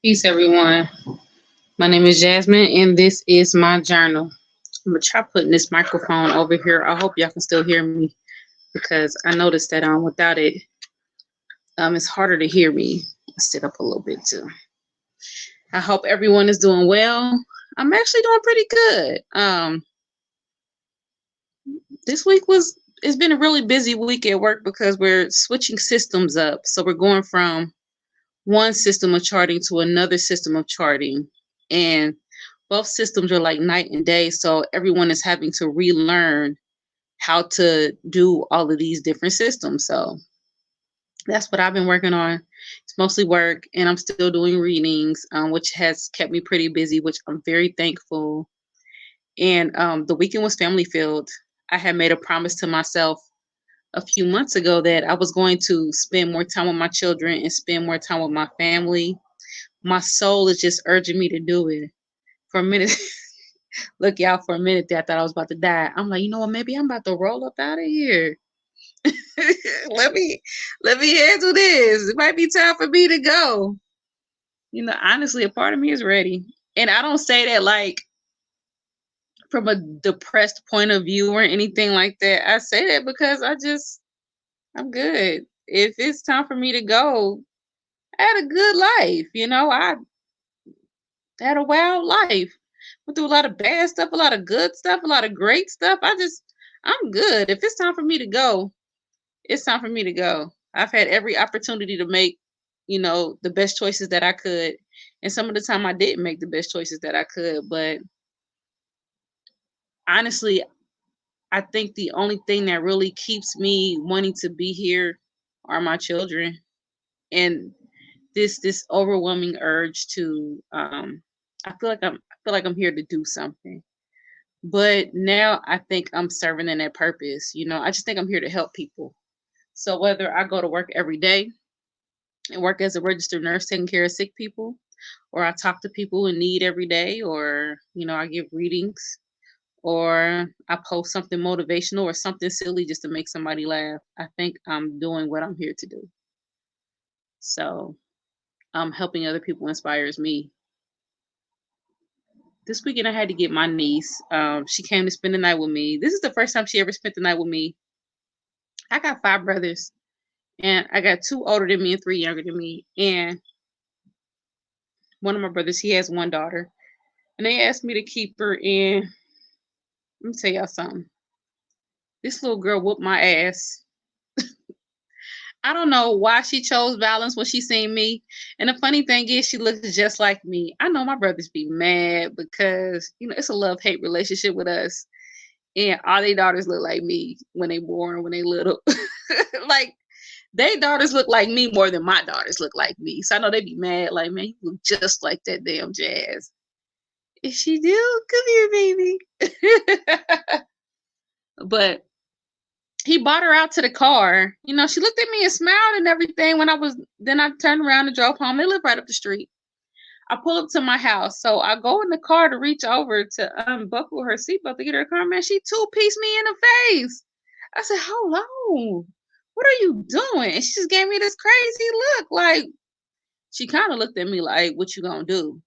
Peace, everyone. My name is Jasmine, and this is my journal. I'm gonna try putting this microphone over here. I hope y'all can still hear me because I noticed that without it, it's harder to hear me. Let's sit up a little bit too. I hope everyone is doing well. I'm actually doing pretty good. This week it's been a really busy week at work because we're switching systems up. So we're going from one system of charting to another system of charting, and both systems are like night and day, so everyone is having to relearn how to do all of these different systems. So that's what I've been working on. It's mostly work, and I'm still doing readings, which has kept me pretty busy, which I'm very thankful. And the weekend was family filled. I had made a promise to myself a few months ago that I was going to spend more time with my children and spend more time with my family. My soul is just urging me to do it. For a minute, look y'all, for a minute there, I thought I was about to die. I'm like, you know what? Maybe I'm about to roll up out of here. let me handle this. It might be time for me to go. Honestly, a part of me is ready. And I don't say that like from a depressed point of view or anything like that. I say that because I'm good. If it's time for me to go, I had a good life. I had a wild life. Went through a lot of bad stuff, a lot of good stuff, a lot of great stuff. I'm good. If it's time for me to go, it's time for me to go. I've had every opportunity to make, the best choices that I could. And some of the time I didn't make the best choices that I could. But honestly, I think the only thing that really keeps me wanting to be here are my children. And this overwhelming urge to I feel like I'm here to do something. But now I think I'm serving in that purpose. I just think I'm here to help people. So whether I go to work every day and work as a registered nurse taking care of sick people, or I talk to people in need every day, or I give readings, or I post something motivational or something silly just to make somebody laugh, I think I'm doing what I'm here to do. So helping other people inspires me. This weekend I had to get my niece. She came to spend the night with me. This is the first time she ever spent the night with me. I got 5 brothers, and I got 2 older than me and 3 younger than me. And one of my brothers, he has 1 daughter, and they asked me to keep her. And let me tell y'all something. This little girl whooped my ass. I don't know why she chose violence when she seen me. And the funny thing is, she looks just like me. I know my brothers be mad because it's a love-hate relationship with us, and all their daughters look like me when they born, when they little. Like, they daughters look like me more than my daughters look like me. So I know they be mad, like, man, you look just like that damn Jazz. If she do, come here, baby. But he brought her out to the car. She looked at me and smiled and everything then I turned around and drove home. They live right up the street. I pull up to my house. So I go in the car to reach over to unbuckle her seatbelt to get her car. Man, she two-pieced me in the face. I said, hold on. What are you doing? And she just gave me this crazy look. Like, she kind of looked at me like, what you gonna do?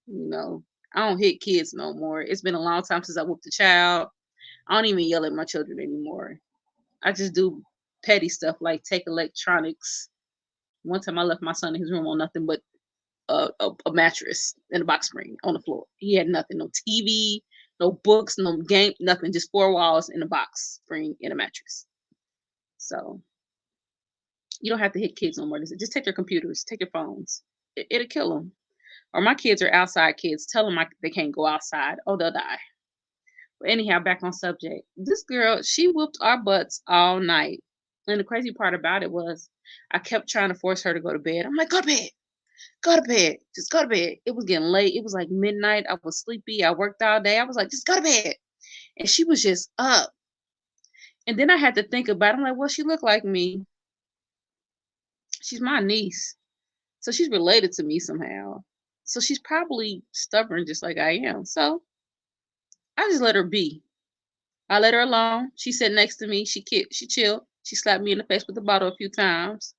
I don't hit kids no more. It's been a long time since I whooped a child. I don't even yell at my children anymore. I just do petty stuff like take electronics. One time I left my son in his room on nothing but a mattress and a box spring on the floor. He had nothing, no TV, no books, no game, nothing, just 4 walls and a box spring and a mattress. So you don't have to hit kids no more. Just take their computers, take their phones. It'll kill them. Or my kids are outside kids. Tell them they can't go outside. Oh, they'll die. But anyhow, back on subject. This girl, she whooped our butts all night. And the crazy part about it was I kept trying to force her to go to bed. I'm like, go to bed. Go to bed. Just go to bed. It was getting late. It was like midnight. I was sleepy. I worked all day. I was like, just go to bed. And she was just up. And then I had to think about it. I'm like, well, she looked like me. She's my niece. So she's related to me somehow. So she's probably stubborn just like I am. So I just let her be. I let her alone. She sat next to me. She chilled. She slapped me in the face with the bottle a few times.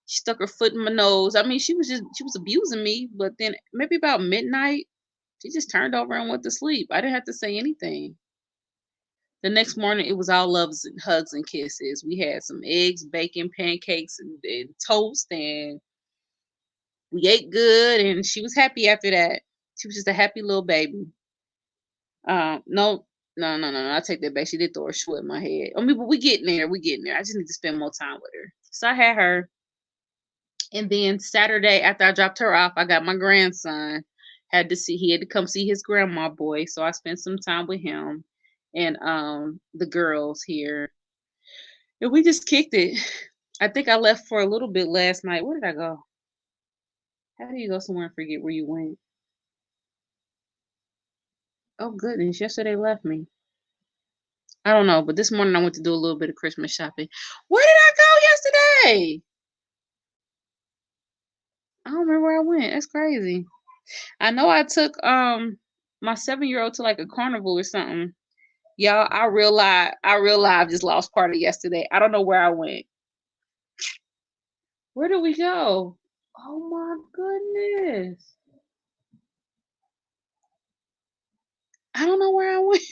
She stuck her foot in my nose. I mean, she was abusing me. But then maybe about midnight, she just turned over and went to sleep. I didn't have to say anything. The next morning, it was all loves and hugs and kisses. We had some eggs, bacon, pancakes, and toast, and we ate good. And she was happy after that. She was just a happy little baby. No, no. I take that back. She did throw a shoe at my head. I mean, but we getting there. We getting there. I just need to spend more time with her. So I had her. And then Saturday, after I dropped her off, I got my grandson. He had to come see his grandma boy. So I spent some time with him and the girls here. And we just kicked it. I think I left for a little bit last night. Where did I go? How do you go somewhere and forget where you went? Oh goodness, yesterday left me. I don't know, but this morning I went to do a little bit of Christmas shopping. Where did I go yesterday? I don't remember where I went. That's crazy. I know I took my 7-year-old to like a carnival or something. Y'all, I realized I just lost part of yesterday. I don't know where I went. Where did we go? Oh my goodness. I don't know where I went.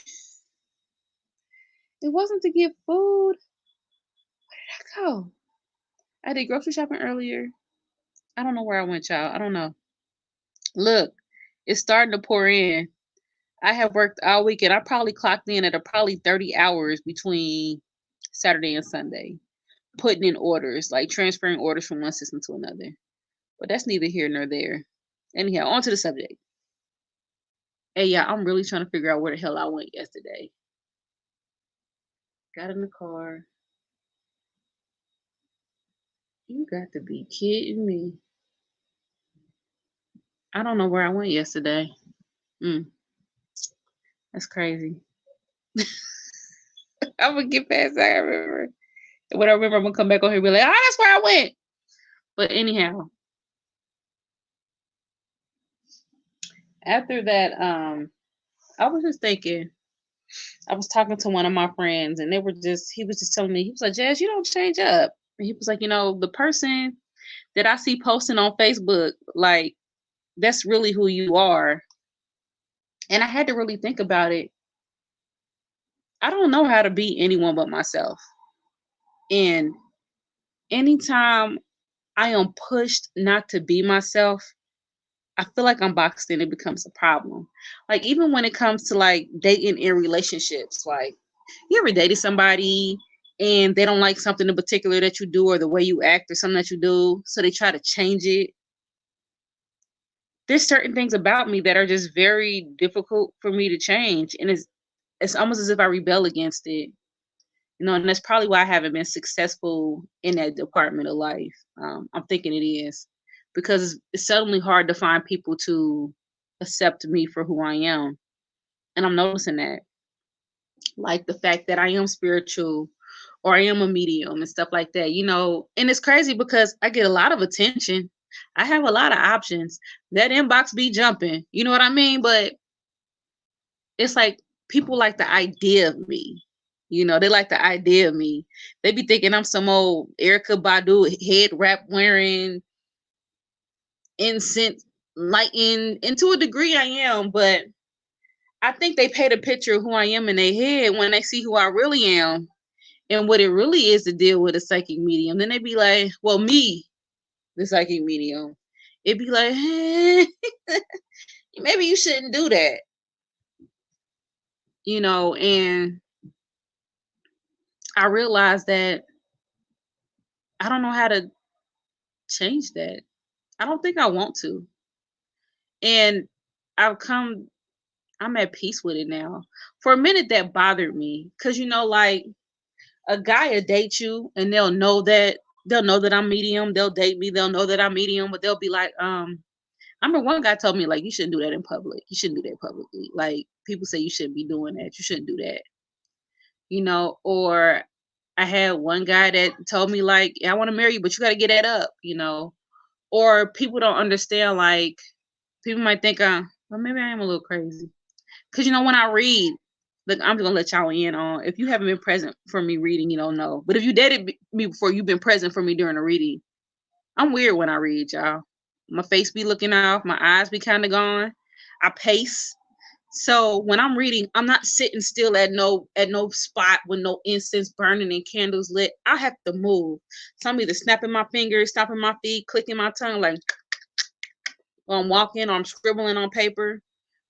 It wasn't to get food. Where did I go? I did grocery shopping earlier. I don't know where I went, y'all. I don't know. Look, it's starting to pour in. I have worked all weekend. I probably clocked in at probably 30 hours between Saturday and Sunday, putting in orders, like transferring orders from one system to another. But that's neither here nor there. Anyhow, on to the subject. Hey, yeah, I'm really trying to figure out where the hell I went yesterday. Got in the car. You got to be kidding me. I don't know where I went yesterday. That's crazy. I'm gonna get past that. I remember. When I remember, I'm gonna come back on here and be like, that's where I went. But anyhow, after that, I was just thinking. I was talking to one of my friends, and he was just telling me, he was like, Jazz, you don't change up. And he was like, the person that I see posting on Facebook, like, that's really who you are. And I had to really think about it. I don't know how to be anyone but myself. And anytime I am pushed not to be myself, I feel like I'm boxed in. It becomes a problem. Like, even when it comes to like dating in relationships, like, you ever dated somebody and they don't like something in particular that you do or the way you act or something that you do, so they try to change it. There's certain things about me that are just very difficult for me to change. And it's almost as if I rebel against it. And that's probably why I haven't been successful in that department of life. I'm thinking it is because it's suddenly hard to find people to accept me for who I am. And I'm noticing that, like the fact that I am spiritual or I am a medium and stuff like that, and it's crazy because I get a lot of attention. I have a lot of options. That inbox be jumping, you know what I mean? But it's like people like the idea of me. They like the idea of me. They be thinking I'm some old Erykah Badu head wrap wearing, incense lighting. And to a degree I am, but I think they paint a picture of who I am in their head when they see who I really am and what it really is to deal with a psychic medium. Then they be like, well, me, the psychic medium. It'd be like, maybe you shouldn't do that. And I realized that I don't know how to change that. I don't think I want to. And I'm at peace with it now. For a minute that bothered me. Cause like a guy will date you and they'll know that I'm medium. They'll date me, they'll know that I'm medium, but they'll be like, I remember one guy told me, like, you shouldn't do that in public. You shouldn't do that publicly. Like, people say you shouldn't be doing that. You shouldn't do that. Or I had one guy that told me, like, I want to marry you, but you got to get that up, Or people don't understand, like, people might think, well, maybe I am a little crazy. Because, when I read, look, I'm just going to let y'all in on, if you haven't been present for me reading, you don't know. But if you dated me before, you've been present for me during a reading, I'm weird when I read, y'all. My face be looking off, my eyes be kind of gone. I pace. So when I'm reading, I'm not sitting still at no spot with no incense burning and candles lit. I have to move. So I'm either snapping my fingers, stomping my feet, clicking my tongue, like or I'm walking or I'm scribbling on paper.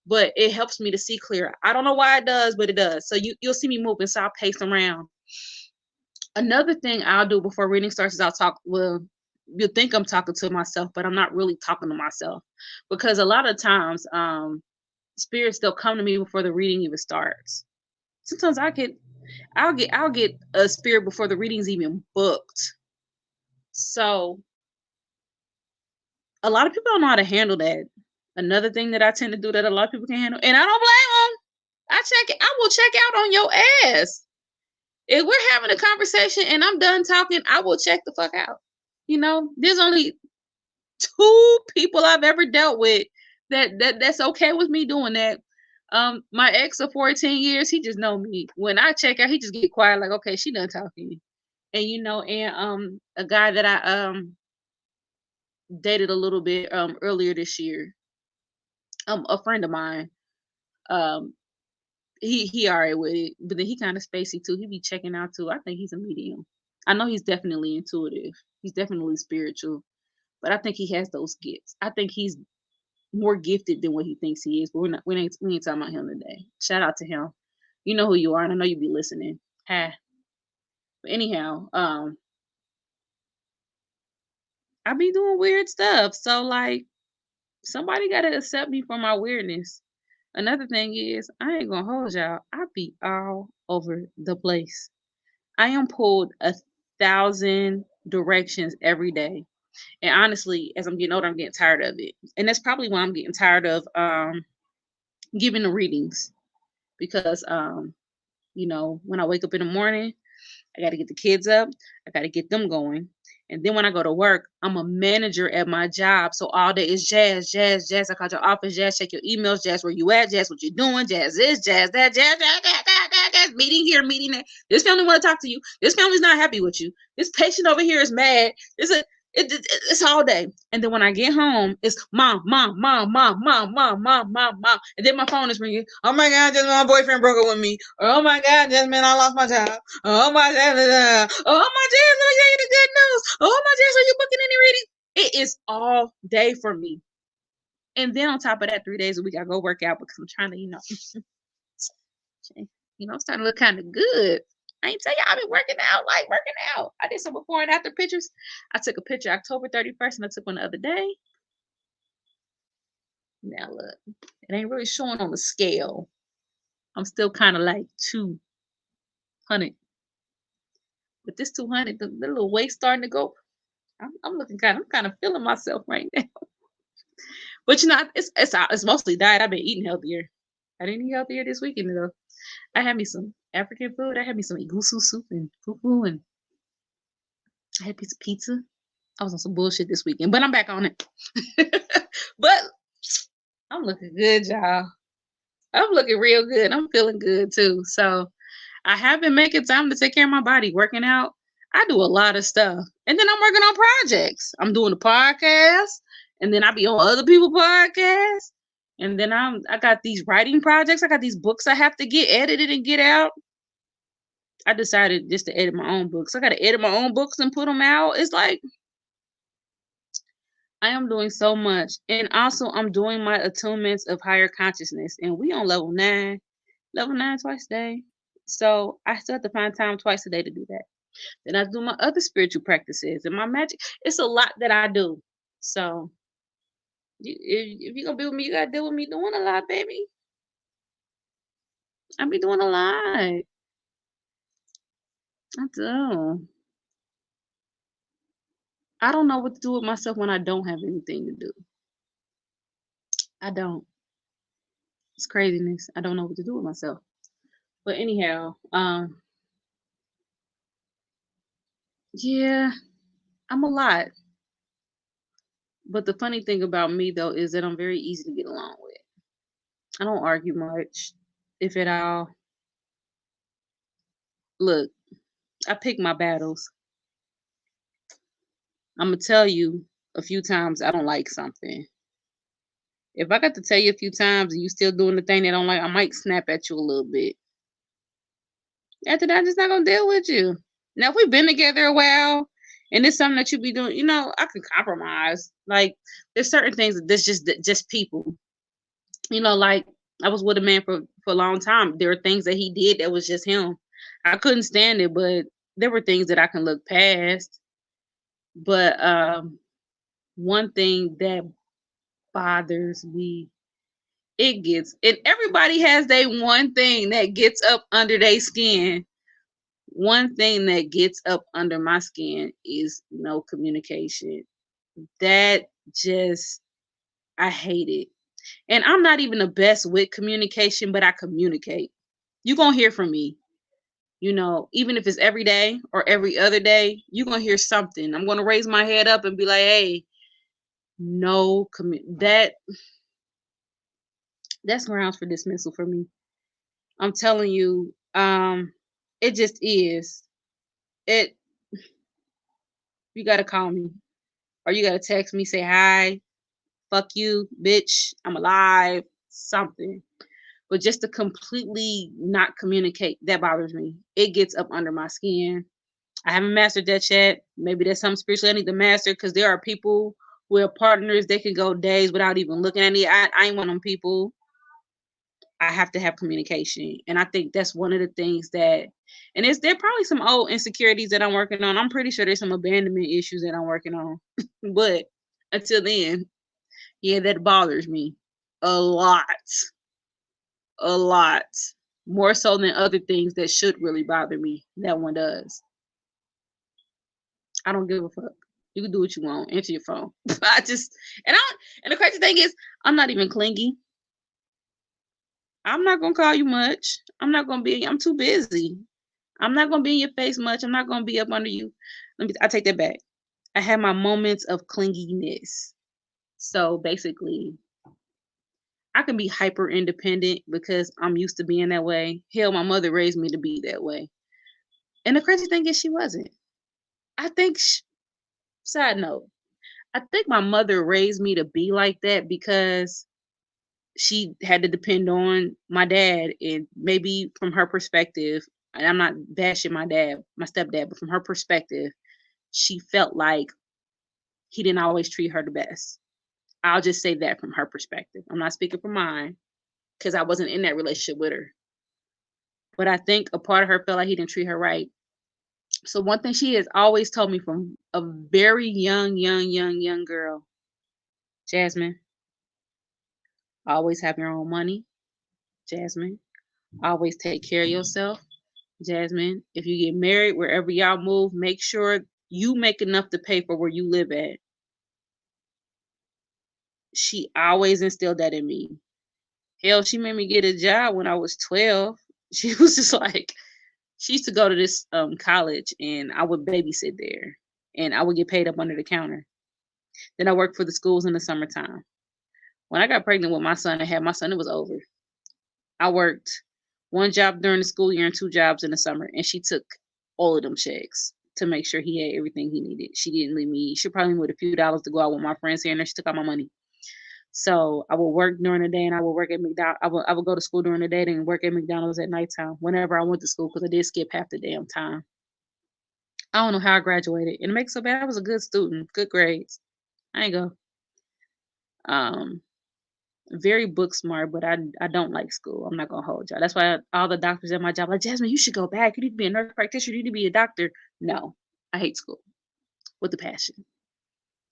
But it helps me to see clearer. I don't know why it does, but it does. So you'll see me moving, so I'll pace around. Another thing I'll do before reading starts is I'll talk. Well, you'll think I'm talking to myself, but I'm not really talking to myself, because a lot of times, spirits, they'll come to me before the reading even starts. Sometimes I'll get a spirit before the reading's even booked. So a lot of people don't know how to handle that. Another thing that I tend to do that a lot of people can handle, and I don't blame them. I will check out on your ass. If we're having a conversation and I'm done talking, I will check the fuck out. There's only 2 people I've ever dealt with that's okay with me doing that. My ex of 14 years, he just know me. When I check out, he just get quiet, like, okay, she done talking. And a guy that I dated a little bit earlier this year, a friend of mine, um he alright with it, but then he kind of spacey too. He be checking out too. I think he's a medium. I know he's definitely intuitive. He's definitely spiritual, but I think he has those gifts. I think he's more gifted than what he thinks he is. But we ain't talking about him today. Shout out to him. You know who you are, and I know you be listening. Hi. But anyhow, I be doing weird stuff. So like, somebody gotta accept me for my weirdness. Another thing is, I ain't gonna hold y'all. I be all over the place. I am pulled 1,000 directions every day. And honestly, as I'm getting older, I'm getting tired of it. And that's probably why I'm getting tired of giving the readings. Because when I wake up in the morning, I got to get the kids up. I got to get them going. And then when I go to work, I'm a manager at my job. So all day is jazz, jazz, jazz. I call your office, jazz, check your emails, jazz, where you at, jazz, what you doing, jazz this, jazz that, jazz, jazz, jazz, jazz, jazz, jazz, meeting here, meeting there. This family want to talk to you. This family's not happy with you. This patient over here is mad. It's all day. And then when I get home, it's mom, mom, mom, mom, mom, mom, mom, mom, mom. And then my phone is ringing. Oh my God, just my boyfriend broke up with me. Oh my God, just man, I lost my job. Oh my God, oh my God, let me tell you the good news. Oh my God, are you booking any reading? It is all day for me. And then on top of that, 3 days a week, I go work out because I'm trying to, I'm starting to look kind of good. I ain't tell you, I've been working out. I did some before and after pictures. I took a picture October 31st and I took one the other day. Now look, it ain't really showing on the scale. I'm still kind of like 200. But this 200, the little weight starting to go. I'm kind of feeling myself right now. But it's mostly diet. I've been eating healthier. I didn't eat healthier this weekend though. I had me some African food. I had me some igusu soup and fufu, and I had a piece of pizza. I was on some bullshit this weekend, but I'm back on it. But I'm looking good, y'all. I'm looking real good. I'm feeling good too. So I have been making time to take care of my body, working out. I do a lot of stuff. And then I'm working on projects. I'm doing the podcast, and then I be on other people's podcasts. And then I got these writing projects. I got these books I have to get edited and get out. I decided just to edit my own books. I got to edit my own books and put them out. It's like I am doing so much. And also I'm doing my attunements of higher consciousness. And we on level 9 twice a day. So I still have to find time twice a day to do that. Then I do my other spiritual practices and my magic. It's a lot that I do. So if you're going to be with me, you got to deal with me doing a lot, baby. I be doing a lot. I do. I don't know what to do with myself when I don't have anything to do. I don't. It's craziness. I don't know what to do with myself. But anyhow, yeah, I'm a lot. But the funny thing about me though is that I'm very easy to get along with. I don't argue much, if at all. Look, I pick my battles. I'm gonna tell you a few times I don't like something. If I got to tell you a few times and you still doing the thing that I don't like, I might snap at you a little bit. After that, I'm just not gonna deal with you. Now, if we've been together a while and it's something that you be doing, I can compromise. Like, there's certain things that's just people. Like I was with a man for a long time. There were things that he did that was just him. I couldn't stand it, but there were things that I can look past. But one thing that bothers me, and everybody has their one thing that gets up under their skin. One thing that gets up under my skin is no communication. That just, I hate it. And I'm not even the best with communication, but I communicate. You're going to hear from me, even if it's every day or every other day, you're going to hear something. I'm going to raise my head up and be like, hey, no, that's grounds for dismissal for me. I'm telling you, it just is. You got to call me or you got to text me, say hi, fuck you, bitch, I'm alive, something. But just to completely not communicate, that bothers me. It gets up under my skin. I haven't mastered that yet. Maybe that's something spiritual I need to master, because there are people who are partners, they can go days without even looking at me. I ain't one of them people. I have to have communication. And I think that's one of the things that, and there are probably some old insecurities that I'm working on. I'm pretty sure there's some abandonment issues that I'm working on. But until then, yeah, that bothers me a lot. A lot. More so than other things that should really bother me. That one does. I don't give a fuck. You can do what you want. Answer your phone. And the crazy thing is, I'm not even clingy. I'm not gonna call you much. I'm too busy. I'm not gonna be in your face much. I'm not gonna be up under you. I take that back. I have my moments of clinginess. So basically, I can be hyper independent because I'm used to being that way. Hell, my mother raised me to be that way. And the crazy thing is, she wasn't. I think, side note, I think my mother raised me to be like that because she had to depend on my dad, and maybe from her perspective, and I'm not bashing my stepdad, but from her perspective, she felt like he didn't always treat her the best. I'll just say that from her perspective. I'm not speaking for mine because I wasn't in that relationship with her. But I think a part of her felt like he didn't treat her right. So one thing she has always told me from a very young girl, Jasmine, always have your own money. Jasmine, always take care of yourself. Jasmine, if you get married, wherever y'all move, make sure you make enough to pay for where you live at. She always instilled that in me. Hell, she made me get a job when I was 12. She was just like, she used to go to this college, and I would babysit there, and I would get paid up under the counter. Then I worked for the schools in the summertime. When I got pregnant with my son and had my son, it was over. I worked one job during the school year and 2 jobs in the summer, and she took all of them checks to make sure he had everything he needed. She didn't leave me. She probably with a few dollars to go out with my friends here and there. She took all my money. So I would work during the day, and I would work at McDonald's. I would go to school during the day and work at McDonald's at nighttime whenever I went to school, because I did skip half the damn time. I don't know how I graduated. And it makes so bad. I was a good student, good grades. I ain't go. Very book smart, but I don't like school. I'm not gonna hold y'all. That's why all the doctors at my job like, Jasmine, you should go back. You need to be a nurse practitioner. You need to be a doctor. No, I hate school with a passion.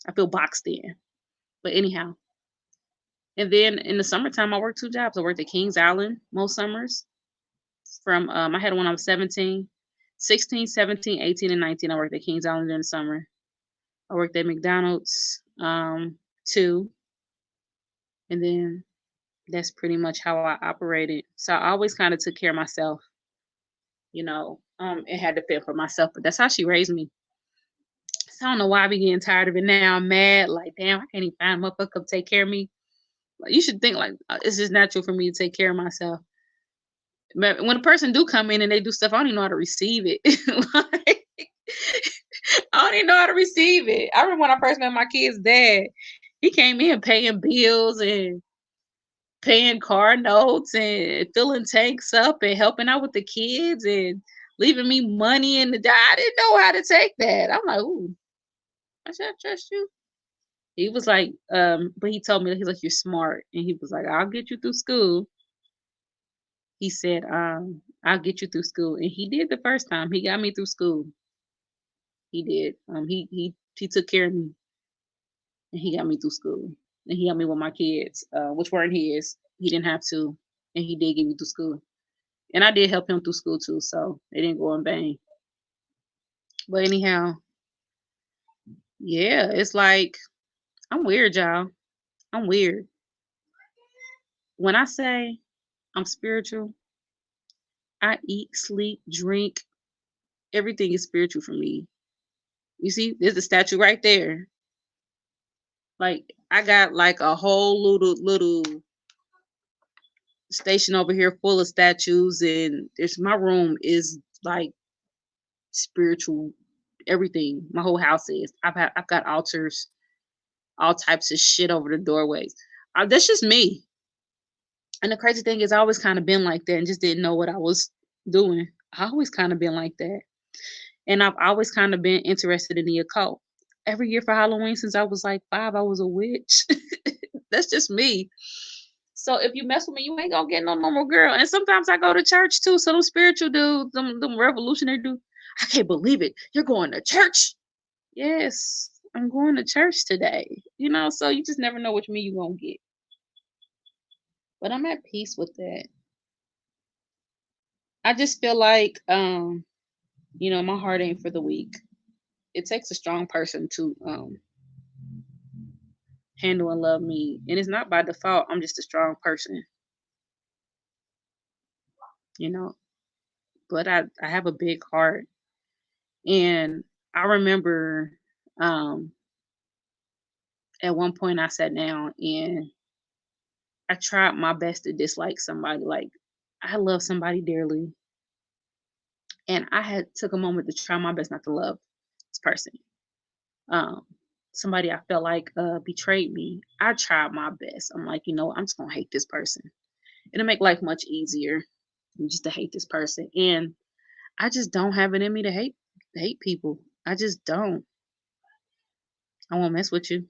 I feel boxed in. But anyhow, and then in the summertime, I worked 2 jobs. I worked at Kings Island most summers. From I had one when I was 17, 16, 17, 18, and 19. I worked at Kings Island during the summer. I worked at McDonald's 2, and then that's pretty much how I operated. So I always kind of took care of myself. It had to fend for myself, but that's how she raised me. So I don't know why I be getting tired of it now. I'm mad, like, damn, I can't even find a motherfucker to take care of me. Like, you should think like it's just natural for me to take care of myself. But when a person do come in and they do stuff, I don't even know how to receive it. Like, I don't even know how to receive it. I remember when I first met my kid's dad, he came in paying bills and paying car notes and filling tanks up and helping out with the kids and leaving me money in the I didn't know how to take that. I'm like, ooh, I should trust you. He was like, but he told me that he's like, you're smart. And he was like, I'll get you through school. He said, I'll get you through school. And he did the first time. He got me through school. He did. He took care of me and he got me through school. And he helped me with my kids, which weren't his. He didn't have to. And he did get me through school. And I did help him through school too, so it didn't go in vain. But anyhow, yeah, it's like I'm weird, y'all. I'm weird. When I say I'm spiritual, I eat, sleep, drink, everything is spiritual for me. You see, there's the statue right there. Like I got like a whole little station over here full of statues, and there's my room is like spiritual everything. My whole house is. I've got altars, all types of shit over the doorways. That's just me. And the crazy thing is, I always kind of been like that and just didn't know what I was doing. I always kind of been like that. And I've always kind of been interested in the occult. Every year for Halloween since I was like 5, I was a witch. That's just me. So if you mess with me, you ain't gonna get no normal girl. And sometimes I go to church too. So them spiritual dudes, them revolutionary dudes, I can't believe it. You're going to church? Yes, I'm going to church today. So you just never know which me you're gonna get. But I'm at peace with that. I just feel like my heart ain't for the weak. It takes a strong person to handle and love me. And it's not by default. I'm just a strong person, you know. But I have a big heart. And I remember at one point I sat down and I tried my best to dislike somebody. Like I love somebody dearly. And I had took a moment to try my best not to love this person. Um, Somebody I felt like betrayed me. I tried my best. I'm like, I'm just gonna hate this person. It'll make life much easier just to hate this person. And I just don't have it in me to hate people. I just don't. I won't mess with you.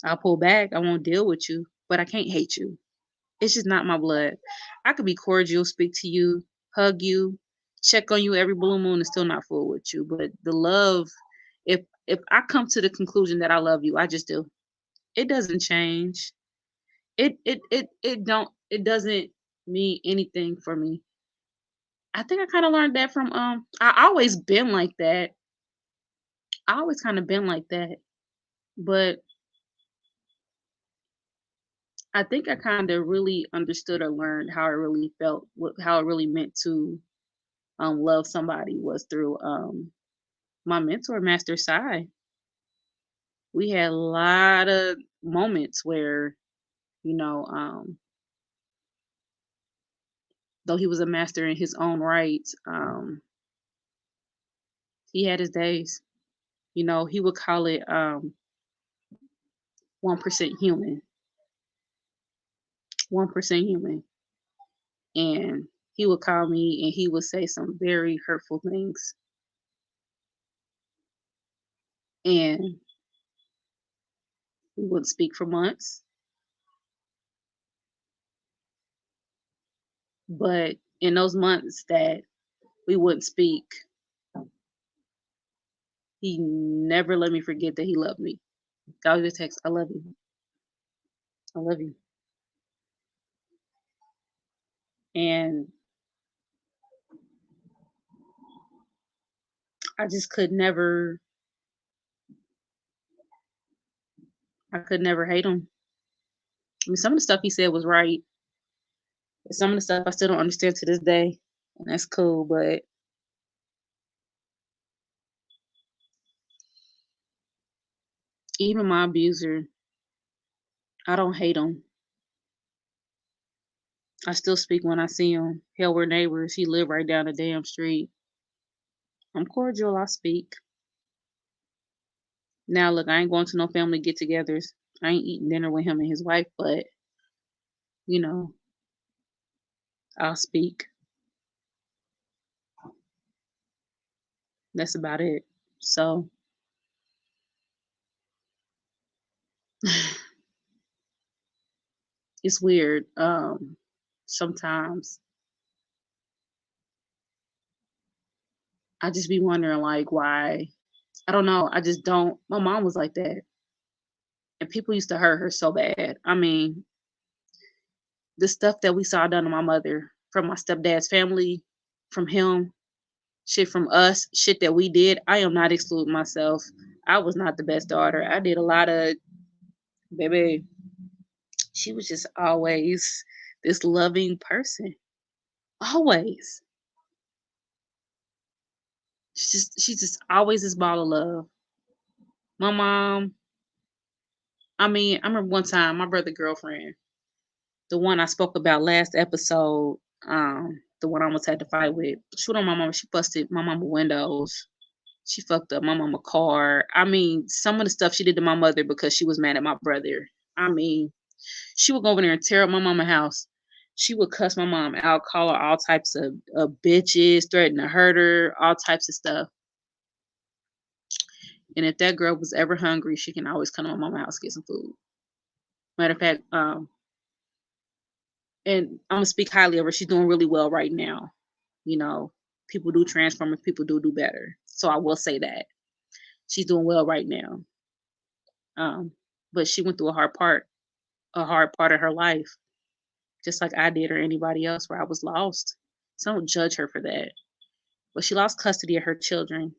I'll pull back. I won't deal with you. But I can't hate you. It's just not my blood. I could be cordial, speak to you, hug you, check on you every blue moon and still not fool with you. But the love, if I come to the conclusion that I love you, I just do. It doesn't change. It doesn't mean anything for me. I think I kind of learned that from I always been like that. I always kind of been like that. But I think I kind of really understood or learned how I really felt, how it really meant to love somebody was through my mentor, Master Sai. We had a lot of moments where, you know, though he was a master in his own right, he had his days. He would call it 1% human, 1% human. And he would call me and he would say some very hurtful things. And we wouldn't speak for months. But in those months that we wouldn't speak, he never let me forget that he loved me. I always text, I love you. I love you. And I just I could never hate him. I mean, some of the stuff he said was right. Some of the stuff I still don't understand to this day. And that's cool. But even my abuser, I don't hate him. I still speak when I see him. Hell, we're neighbors. He lived right down the damn street. I'm cordial. I speak. Now, look, I ain't going to no family get-togethers. I ain't eating dinner with him and his wife, but you know, I'll speak. That's about it. So it's weird. Sometimes I just be wondering, like, why. I don't know. I just don't. My mom was like that, and people used to hurt her so bad. I mean, the stuff that we saw done to my mother from my stepdad's family, from him, shit from us, shit that we did. I am not excluding myself. I was not the best daughter. I did a lot of, baby. She was just always this loving person. Always. She's just always this ball of love. My mom, I mean, I remember one time my brother girlfriend, the one I spoke about last episode, the one I almost had to fight with, she went on my mama, she busted my mama windows. She fucked up my mama car. I mean, some of the stuff she did to my mother because she was mad at my brother. I mean, she would go over there and tear up my mama house. She would cuss my mom out, call her all types of bitches, threaten to hurt her, all types of stuff. And if that girl was ever hungry, she can always come to my mama's house get some food. Matter of fact, and I'm gonna speak highly of her. She's doing really well right now. You know, people do transform if people do better. So I will say that she's doing well right now. But she went through a hard part of her life, just like I did or anybody else where I was lost. So don't judge her for that. But she lost custody of her children.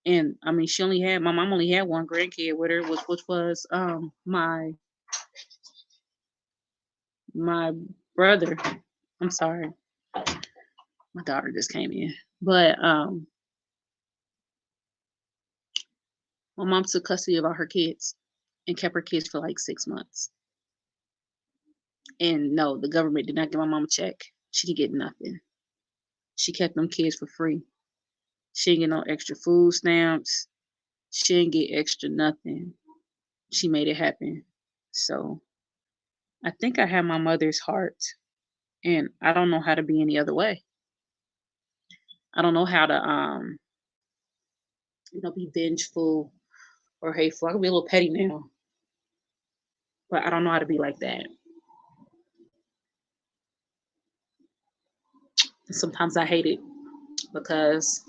And I mean, my mom only had one grandkid with her, which was my brother. I'm sorry. My daughter just came in. But my mom took custody of all her kids and kept her kids for like 6 months. And no, the government did not give my mom a check. She didn't get nothing. She kept them kids for free. She didn't get no extra food stamps. She didn't get extra nothing. She made it happen. So I think I have my mother's heart, and I don't know how to be any other way. I don't know how to be vengeful or hateful. I can be a little petty now, but I don't know how to be like that. And sometimes I hate it because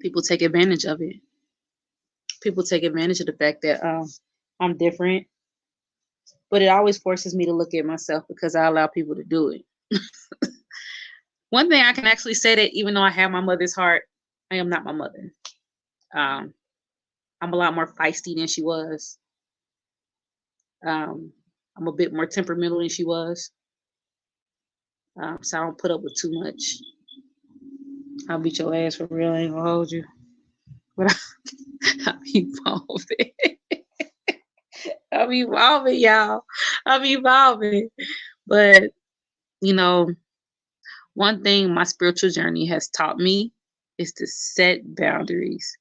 people take advantage of it. People take advantage of the fact that I'm different, but it always forces me to look at myself because I allow people to do it. One thing I can actually say that even though I have my mother's heart, I am not my mother. Um, I'm a lot more feisty than she was. I'm a bit more temperamental than she was. So I don't put up with too much. I'll beat your ass for real. I ain't gonna hold you. But I'm evolving. I'm evolving, y'all. I'm evolving. But, you know, one thing my spiritual journey has taught me is to set boundaries.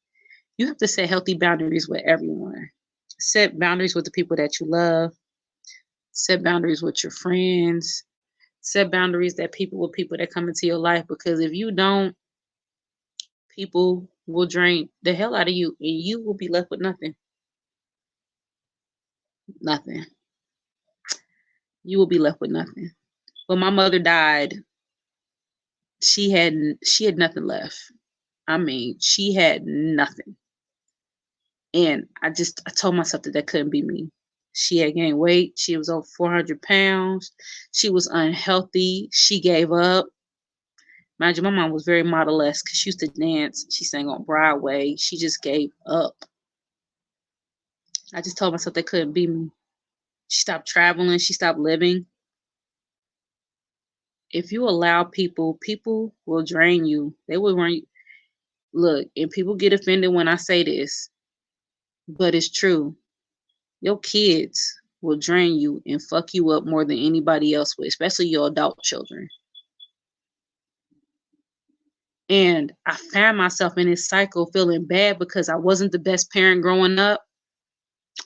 You have to set healthy boundaries with everyone. Set boundaries with the people that you love. Set boundaries with your friends. Set boundaries with people that come into your life. Because if you don't, people will drain the hell out of you and you will be left with nothing. Nothing. You will be left with nothing. When my mother died, she had nothing left. I mean, she had nothing. And I told myself that couldn't be me. She had gained weight. She was over 400 pounds. She was unhealthy. She gave up. Mind you, my mom was very model-esque. She used to dance. She sang on Broadway. She just gave up. I just told myself that couldn't be me. She stopped traveling. She stopped living. If you allow people will drain you. They will run you. Look, and people get offended when I say this, but it's true. Your kids will drain you and fuck you up more than anybody else will, especially your adult children. And I found myself in this cycle feeling bad because I wasn't the best parent growing up.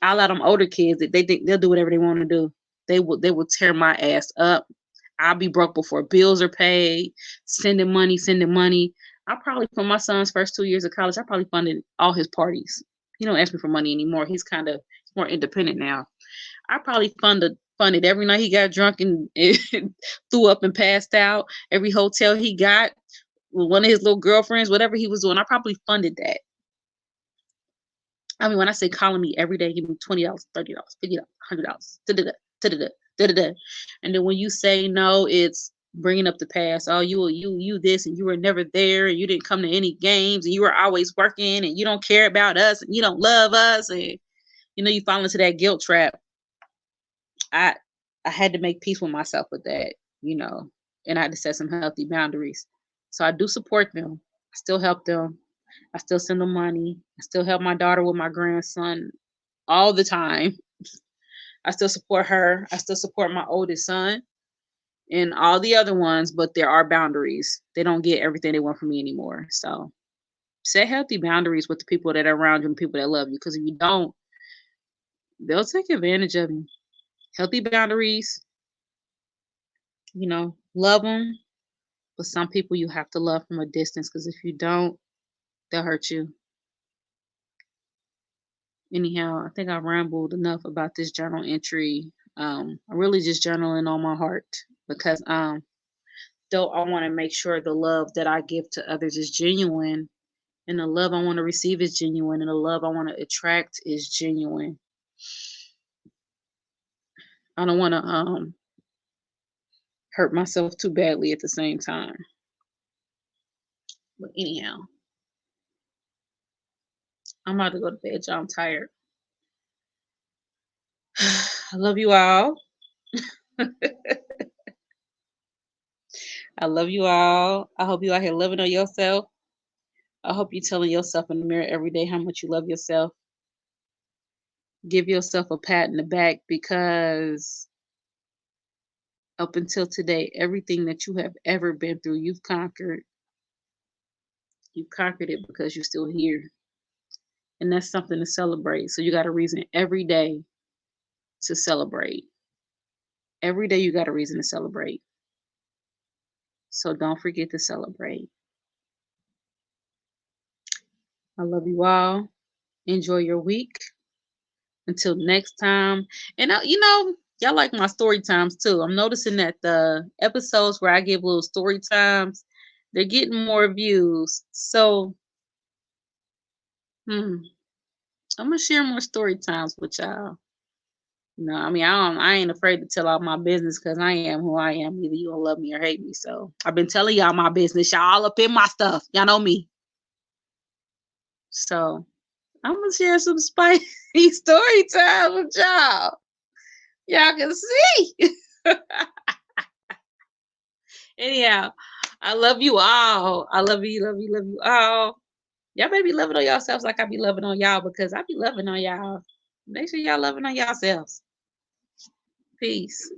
I allow them older kids that they think they'll do whatever they want to do. They will tear my ass up. I'll be broke before bills are paid, sending money. I probably, for my son's first 2 years of college, I probably funded all his parties. He don't ask me for money anymore. He's more independent now. I probably funded every night he got drunk and threw up and passed out. Every hotel he got with one of his little girlfriends, whatever he was doing, I probably funded that. I mean, when I say calling me every day, give me $20, $30, $50, $100, da-da-da. And then when you say no, it's bringing up the past. Oh, you this, and you were never there, and you didn't come to any games, and you were always working, and you don't care about us, and you don't love us, and you fall into that guilt trap. I had to make peace with myself with that, and I had to set some healthy boundaries. So I do support them. I still help them. I still send them money. I still help my daughter with my grandson all the time. I still support her. I still support my oldest son and all the other ones, but there are boundaries. They don't get everything they want from me anymore. So set healthy boundaries with the people that are around you and people that love you. Because if you don't, they'll take advantage of you. Healthy boundaries, love them. But some people you have to love from a distance, because if you don't, they'll hurt you. Anyhow, I think I rambled enough about this journal entry. I'm really just journaling on my heart because though I want to make sure the love that I give to others is genuine, and the love I want to receive is genuine, and the love I want to attract is genuine. I don't want to hurt myself too badly at the same time. But anyhow, I'm about to go to bed, y'all. I'm tired. I love you all. I love you all. I hope you out here loving on yourself. I hope you're telling yourself in the mirror every day how much you love yourself. Give yourself a pat in the back, because up until today, everything that you have ever been through, you've conquered. You conquered it because you're still here. And that's something to celebrate. So you got a reason every day to celebrate. Every day you got a reason to celebrate. So don't forget to celebrate. I love you all. Enjoy your week. Until next time. And y'all like my story times too. I'm noticing that the episodes where I give little story times, they're getting more views. So I'm gonna share more story times with y'all. I ain't afraid to tell all my business, because I am who I am. Either you gonna love me or hate me. So I've been telling y'all my business. Y'all all up in my stuff. Y'all know me. So I'm gonna share some spicy story times with y'all. Y'all can see. Anyhow, I love you all. I love you all. Y'all may be loving on yourselves like I be loving on y'all, because I be loving on y'all. Make sure y'all loving on yourselves. Peace.